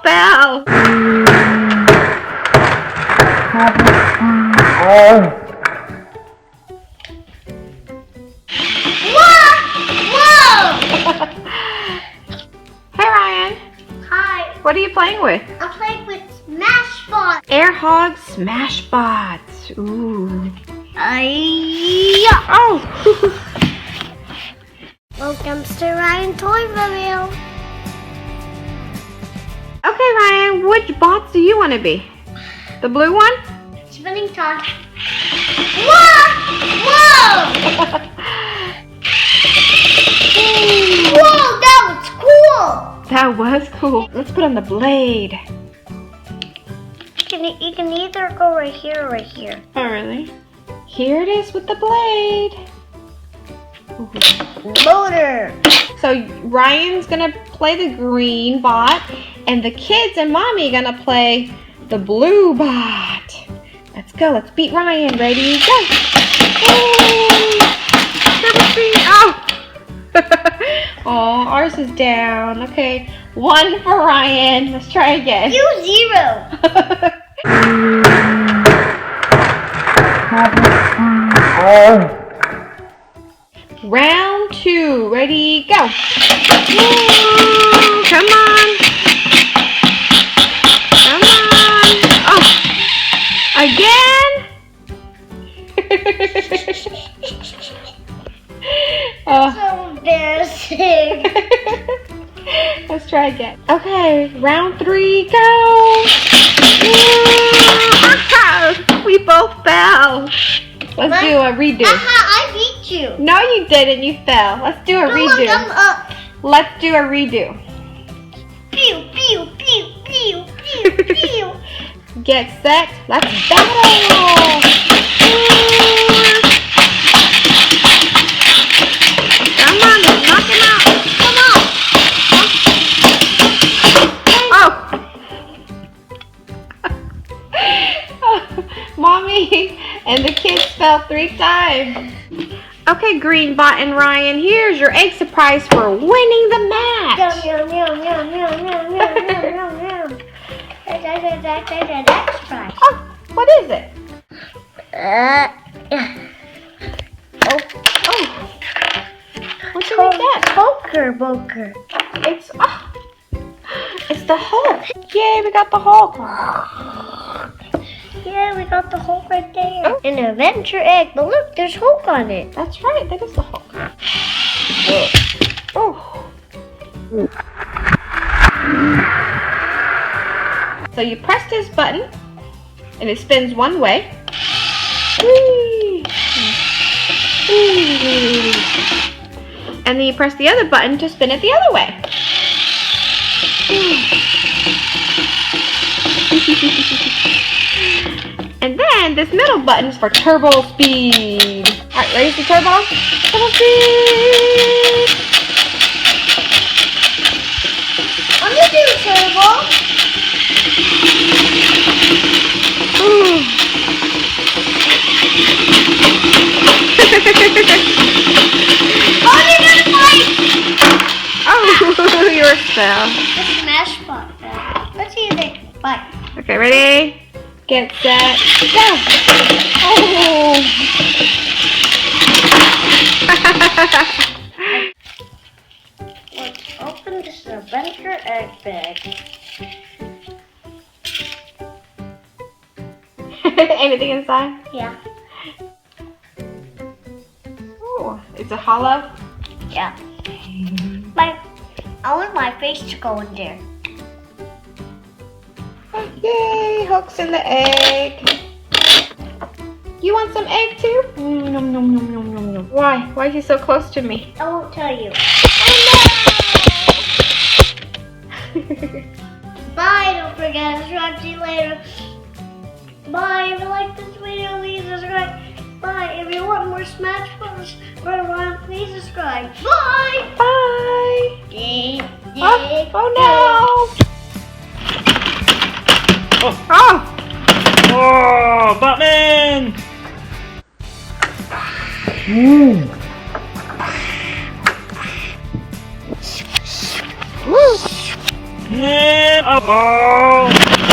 fell. Hey Ryan. Hi. What are you playing with? I'm playing with Smashbots. Air Hogs Smashbots. Ooh. Oh. Welcome to Ryan ToysReview. Okay Ryan, which bots do you want to be? The blue one? Spinning top. Whoa! Whoa! Whoa, that was cool. That was cool. Let's put on the blade. You can either go right here or right here. Oh really? Here it is with the blade. Motor. So Ryan's gonna play the green bot, and the kids and mommy gonna play the blue bot. Let's go. Let's beat Ryan. Ready? Go. Oh! Oh, ours is down. Okay, 1 for Ryan. Let's try again. You 0. Round 2. Ready? Go. Woo, come on. Come on. Oh, again? Oh. So embarrassing. Let's try again. Okay, round 3, go. We both fell. Let's do a redo. I beat you. No, you didn't. You fell. Let's do a redo. I'm up. Let's do a redo. Pew, pew, pew, pew, pew, pew. Get set. Let's battle. Come on, knock him out. Come on. Oh. Mommy and the kids fell 3 times. Okay, Green Bot and Ryan, here's your egg surprise for winning the match. Yum, yum, yum, yum, yum, yum, yum, yum, yum. That's surprise. Oh, what is it? Oh. What'd you make that? Poker. It's the Hulk. Yay, we got the Hulk. Yeah, we got the Hulk right there. Oh. An Avenger Egg, but look, there's Hulk on it. That's right, that is the Hulk. Oh. So you press this button, and it spins one way. Whee! Whee! And then you press the other button to spin it the other way. And then this middle button is for turbo speed. Alright, ready for turbo? Turbo speed! I'm gonna do turbo. Ooh. Oh, you're gonna fight! Oh, you're a spell. The smash bot. Let's see if they fight. Okay, ready? Get set, go! Oh! Let's open this Avenger Egg bag. Anything inside? Yeah. Oh, it's a hollow? Yeah. I want my face to go in there. Yay, Hook's in the egg. You want some egg too? Nom, nom, nom, nom, nom, nom. Why? Why is he so close to me? I won't tell you. Oh, Bye, don't forget to subscribe. See you later. Bye, if you like this video, please subscribe. Bye, if you want more Smash Bros. Run, please subscribe. Bye! Bye! Oh no! Oh! Oh, Batman! And oh!